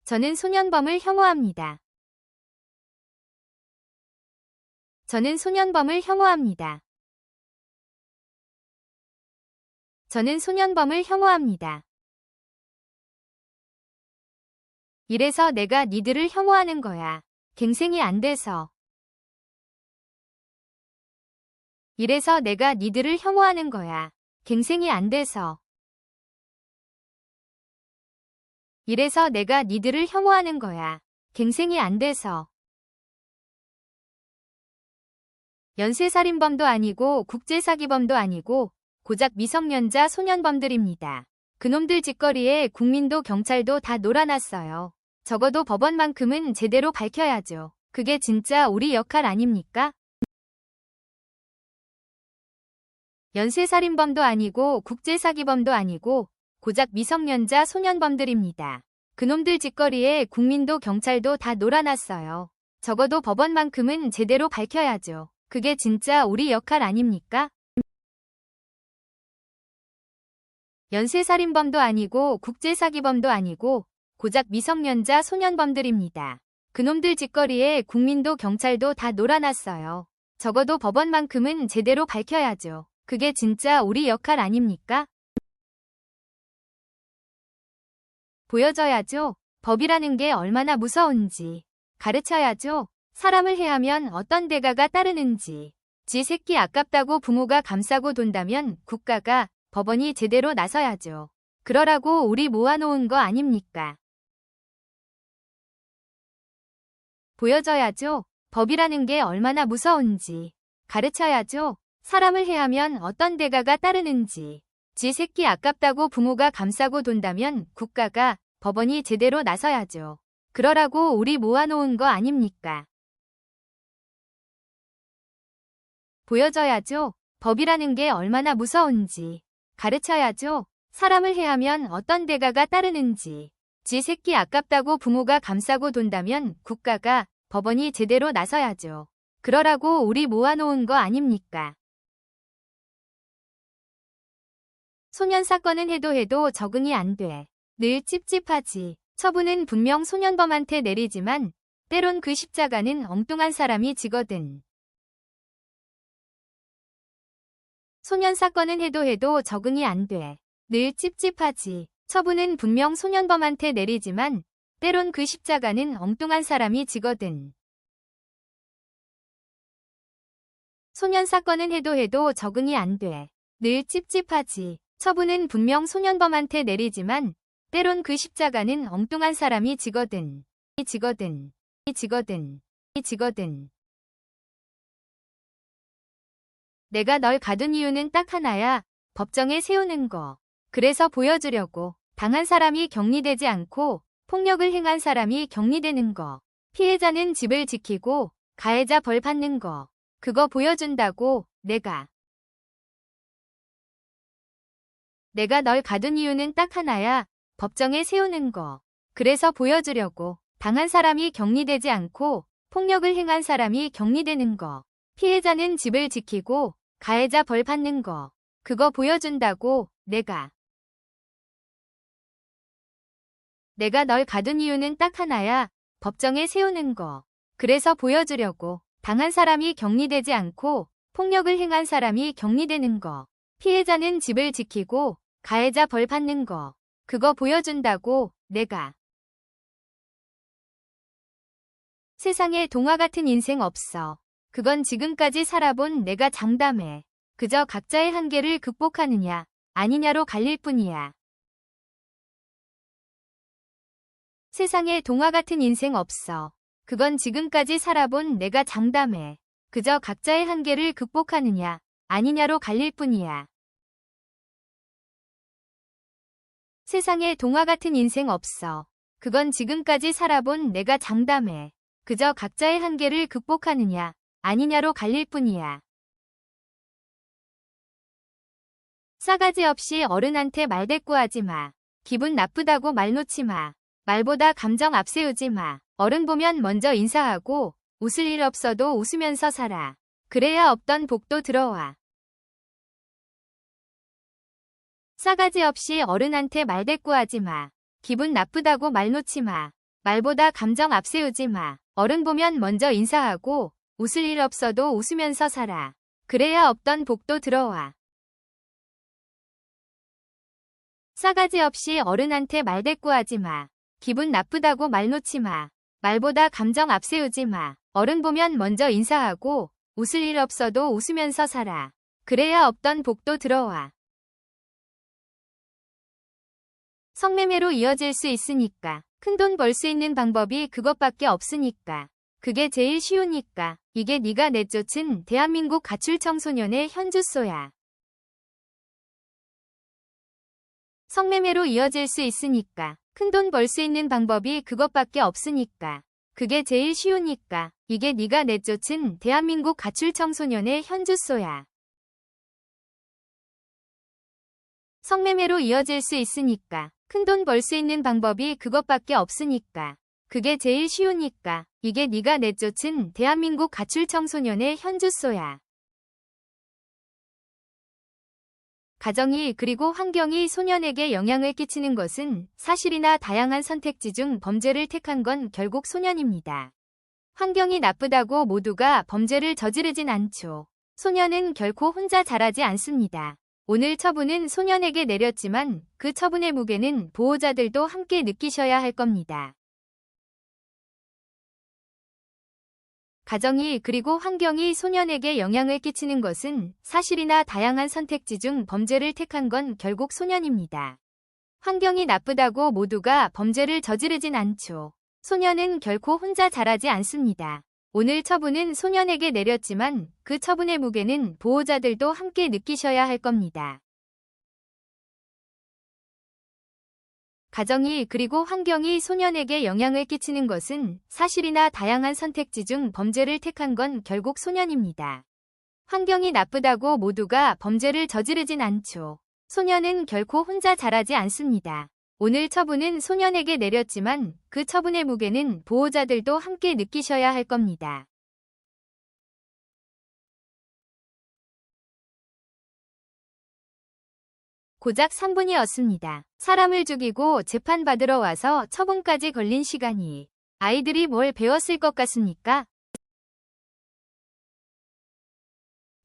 저는 소년범을 혐오합니다. 저는 소년범을 혐오합니다. 저는 소년범을 혐오합니다. 이래서 내가 니들을 혐오하는 거야. 갱생이 안 돼서. 이래서 내가 니들을 혐오하는 거야. 갱생이 안 돼서. 이래서 내가 니들을 혐오하는 거야. 갱생이 안 돼서. 연쇄살인범도 아니고 국제사기범도 아니고 고작 미성년자 소년범들입니다. 그놈들 짓거리에 국민도 경찰도 다 놀아났어요. 적어도 법원만큼은 제대로 밝혀야죠. 그게 진짜 우리 역할 아닙니까? 연쇄살인범도 아니고 국제사기범도 아니고 고작 미성년자 소년범들입니다. 그놈들 짓거리에 국민도 경찰도 다 놀아났어요. 적어도 법원만큼은 제대로 밝혀야죠. 그게 진짜 우리 역할 아닙니까? 연쇄살인범도 아니고 국제사기범도 아니고 고작 미성년자 소년범들입니다. 그놈들 짓거리에 국민도 경찰도 다 놀아났어요. 적어도 법원만큼은 제대로 밝혀야죠. 그게 진짜 우리 역할 아닙니까? 보여줘야죠. 법이라는 게 얼마나 무서운지. 가르쳐야죠. 사람을 해하면 어떤 대가가 따르는지. 지 새끼 아깝다고 부모가 감싸고 돈다면 국가가, 법원이 제대로 나서야죠. 그러라고 우리 모아놓은 거 아닙니까? 보여줘야죠. 법이라는 게 얼마나 무서운지. 가르쳐야죠. 사람을 해하면 어떤 대가가 따르는지. 지 새끼 아깝다고 부모가 감싸고 돈다면 국가가, 법원이 제대로 나서야죠. 그러라고 우리 모아놓은 거 아닙니까? 보여줘야죠. 법이라는 게 얼마나 무서운지. 가르쳐야죠. 사람을 해하면 어떤 대가가 따르는지. 지 새끼 아깝다고 부모가 감싸고 돈다면 국가가, 법원이 제대로 나서야죠. 그러라고 우리 모아놓은 거 아닙니까? 소년 사건은 해도 적응이 안 돼. 늘 찝찝하지. 처분은 분명 소년범한테 내리지만 때론 그 십자가는 엉뚱한 사람이 지거든. 소년 사건은 해도 적응이 안 돼. 늘 찝찝하지. 처분은 분명 소년범한테 내리지만 때론 그 십자가는 엉뚱한 사람이 지거든. 소년 사건은 해도 적응이 안 돼. 늘 찝찝하지. 처분은 분명 소년범한테 내리지만 때론 그 십자가는 엉뚱한 사람이 지거든. 지거든. 내가 널 가둔 이유는 딱 하나야. 법정에 세우는 거. 그래서 보여주려고. 당한 사람이 격리되지 않고 폭력을 행한 사람이 격리되는 거. 피해자는 집을 지키고 가해자 벌 받는 거. 그거 보여준다고. 내가 널 가둔 이유는 딱 하나야. 법정에 세우는 거. 그래서 보여주려고. 당한 사람이 격리되지 않고 폭력을 행한 사람이 격리되는 거. 피해자는 집을 지키고 가해자 벌 받는 거. 그거 보여준다고. 내가 널 가둔 이유는 딱 하나야. 법정에 세우는 거. 그래서 보여주려고. 당한 사람이 격리되지 않고 폭력을 행한 사람이 격리되는 거. 피해자는 집을 지키고 가해자 벌 받는 거. 그거 보여준다고. 세상에 동화 같은 인생 없어. 그건 지금까지 살아본 내가 장담해. 그저 각자의 한계를 극복하느냐 아니냐로 갈릴 뿐이야. 세상에 동화 같은 인생 없어. 그건 지금까지 살아본 내가 장담해. 그저 각자의 한계를 극복하느냐 아니냐로 갈릴 뿐이야. 세상에 동화 같은 인생 없어. 그건 지금까지 살아본 내가 장담해. 그저 각자의 한계를 극복하느냐 아니냐로 갈릴 뿐이야. 싸가지 없이 어른한테 말대꾸하지 마. 기분 나쁘다고 말 놓지 마. 말보다 감정 앞세우지 마. 어른 보면 먼저 인사하고 웃을 일 없어도 웃으면서 살아. 그래야 없던 복도 들어와. 싸가지 없이 어른한테 말대꾸하지 마. 기분 나쁘다고 말 놓지 마. 말보다 감정 앞세우지 마. 어른 보면 먼저 인사하고 웃을 일 없어도 웃으면서 살아. 그래야 없던 복도 들어와. 싸가지 없이 어른한테 말대꾸하지 마. 기분 나쁘다고 말 놓지 마. 말보다 감정 앞세우지 마. 어른 보면 먼저 인사하고 웃을 일 없어도 웃으면서 살아. 그래야 없던 복도 들어와. 성매매로 이어질 수 있으니까. 큰돈 벌 수 있는 방법이 그것밖에 없으니까. 그게 제일 쉬우니까. 이게 네가 내쫓은 대한민국 가출 청소년의 현주소야. 성매매로 이어질 수 있으니까. 큰돈 벌 수 있는 방법이 그것밖에 없으니까. 그게 제일 쉬우니까. 이게 네가 내쫓은 대한민국 가출 청소년의 현주소야. 성매매로 이어질 수 있으니까. 큰돈 벌 수 있는 방법이 그것밖에 없으니까. 그게 제일 쉬우니까. 이게 네가 내쫓은 대한민국 가출 청소년의 현주소야. 가정이 그리고 환경이 소년에게 영향을 끼치는 것은 사실이나 다양한 선택지 중 범죄를 택한 건 결국 소년입니다. 환경이 나쁘다고 모두가 범죄를 저지르진 않죠. 소년은 결코 혼자 자라지 않습니다. 오늘 처분은 소년에게 내렸지만 그 처분의 무게는 보호자들도 함께 느끼셔야 할 겁니다. 가정이 그리고 환경이 소년에게 영향을 끼치는 것은 사실이나 다양한 선택지 중 범죄를 택한 건 결국 소년입니다. 환경이 나쁘다고 모두가 범죄를 저지르진 않죠. 소년은 결코 혼자 자라지 않습니다. 오늘 처분은 소년에게 내렸지만 그 처분의 무게는 보호자들도 함께 느끼셔야 할 겁니다. 가정이 그리고 환경이 소년에게 영향을 끼치는 것은 사실이나 다양한 선택지 중 범죄를 택한 건 결국 소년입니다. 환경이 나쁘다고 모두가 범죄를 저지르진 않죠. 소년은 결코 혼자 자라지 않습니다. 오늘 처분은 소년에게 내렸지만 그 처분의 무게는 보호자들도 함께 느끼셔야 할 겁니다. 고작 3분이었습니다. 사람을 죽이고 재판받으러 와서 처분까지 걸린 시간이 아이들이 뭘 배웠을 것 같습니까?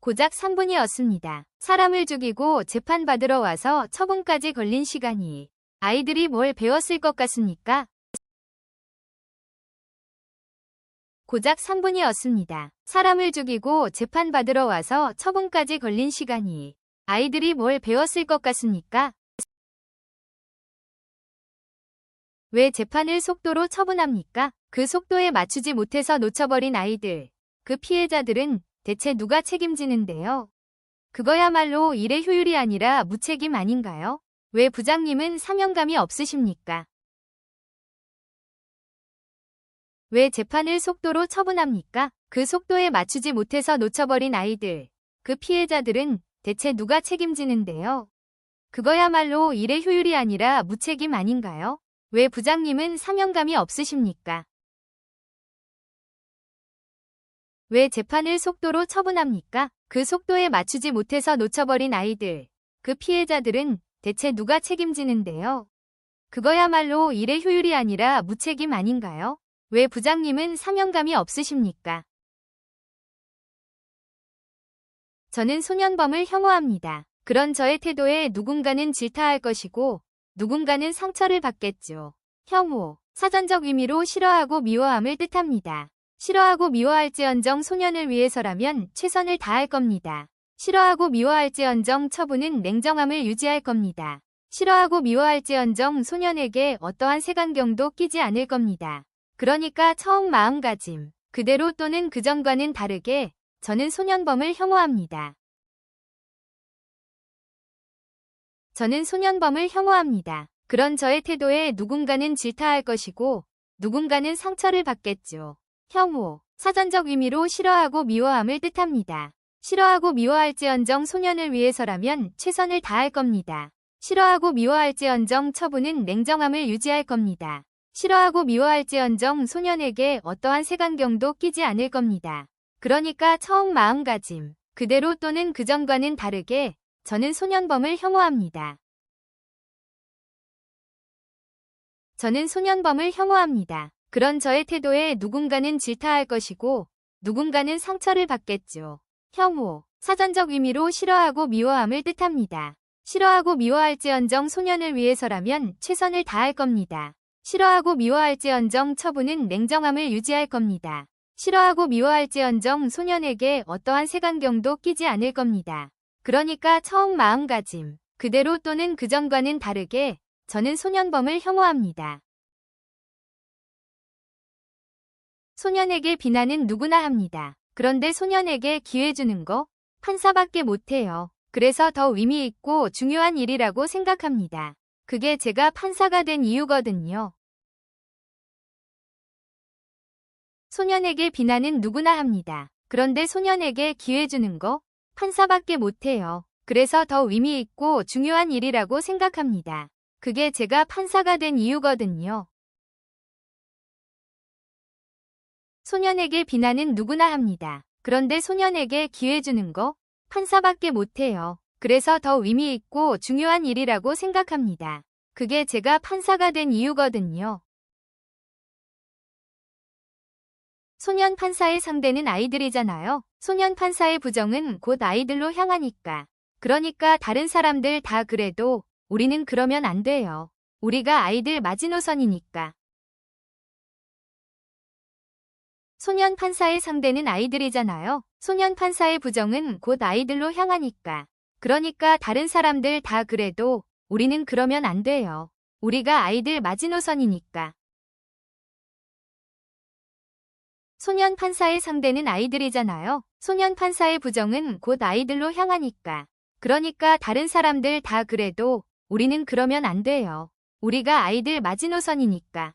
고작 3분이었습니다. 사람을 죽이고 재판받으러 와서 처분까지 걸린 시간이 아이들이 뭘 배웠을 것 같습니까? 고작 3분이었습니다. 사람을 죽이고 재판받으러 와서 처분까지 걸린 시간이 아이들이 뭘 배웠을 것 같습니까? 왜 재판을 속도로 처분합니까? 그 속도에 맞추지 못해서 놓쳐버린 아이들, 그 피해자들은 대체 누가 책임지는데요? 그거야말로 일의 효율이 아니라 무책임 아닌가요? 왜 부장님은 사명감이 없으십니까? 왜 재판을 속도로 처분합니까? 그 속도에 맞추지 못해서 놓쳐버린 아이들, 그 피해자들은 대체 누가 책임지는데요? 그거야말로 일의 효율이 아니라 무책임 아닌가요? 왜 부장님은 사명감이 없으십니까? 왜 재판을 속도로 처분합니까? 그 속도에 맞추지 못해서 놓쳐버린 아이들, 그 피해자들은 대체 누가 책임지는데요? 그거야말로 일의 효율이 아니라 무책임 아닌가요? 왜 부장님은 사명감이 없으십니까? 저는 소년범을 혐오합니다. 그런 저의 태도에 누군가는 질타할 것이고 누군가는 상처를 받겠죠. 혐오, 사전적 의미로 싫어하고 미워함을 뜻합니다. 싫어하고 미워할지언정 소년을 위해서라면 최선을 다할 겁니다. 싫어하고 미워할지언정 처분은 냉정함을 유지할 겁니다. 싫어하고 미워할지언정 소년에게 어떠한 색안경도 끼지 않을 겁니다. 그러니까 처음 마음가짐 그대로 또는 그전과는 다르게 저는 소년범을 혐오합니다. 저는 소년범을 혐오합니다. 그런 저의 태도에 누군가는 질타할 것이고 누군가는 상처를 받겠죠. 혐오, 사전적 의미로 싫어하고 미워함을 뜻합니다. 싫어하고 미워할지언정 소년을 위해서라면 최선을 다할 겁니다. 싫어하고 미워할지언정 처분은 냉정함을 유지할 겁니다. 싫어하고 미워할지언정 소년에게 어떠한 색안경도 끼지 않을 겁니다. 그러니까 처음 마음가짐 그대로 또는 그전과는 다르게 저는 소년범을 혐오합니다. 저는 소년범을 혐오합니다. 그런 저의 태도에 누군가는 질타할 것이고 누군가는 상처를 받겠죠. 혐오, 사전적 의미로 싫어하고 미워함을 뜻합니다. 싫어하고 미워할지언정 소년을 위해서라면 최선을 다할 겁니다. 싫어하고 미워할지언정 처분은 냉정함을 유지할 겁니다. 싫어하고 미워할지언정 소년에게 어떠한 색안경도 끼지 않을 겁니다. 그러니까 처음 마음가짐 그대로 또는 그전과는 다르게 저는 소년범을 혐오합니다. 소년에게 비난은 누구나 합니다. 그런데 소년에게 기회 주는 거 판사밖에 못해요. 그래서 더 의미 있고 중요한 일이라고 생각합니다. 그게 제가 판사가 된 이유거든요. 소년에게 비난은 누구나 합니다. 그런데 소년에게 기회 주는 거 판사밖에 못해요. 그래서 더 의미 있고 중요한 일이라고 생각합니다. 그게 제가 판사가 된 이유거든요. 소년에게 비난은 누구나 합니다. 그런데 소년에게 기회 주는 거 판사밖에 못해요. 그래서 더 의미 있고 중요한 일이라고 생각합니다. 그게 제가 판사가 된 이유거든요. 소년 판사의 상대는 아이들이잖아요. 소년 판사의 부정은 곧 아이들로 향하니까. 그러니까 다른 사람들 다 그래도 우리는 그러면 안 돼요. 우리가 아이들 마지노선이니까. 소년 판사의 상대는 아이들이잖아요. 소년 판사의 부정은 곧 아이들로 향하니까. 그러니까 다른 사람들 다 그래도 우리는 그러면 안 돼요. 우리가 아이들 마지노선이니까. 소년 판사의 상대는 아이들이잖아요. 소년 판사의 부정은 곧 아이들로 향하니까. 그러니까 다른 사람들 다 그래도 우리는 그러면 안 돼요. 우리가 아이들 마지노선이니까.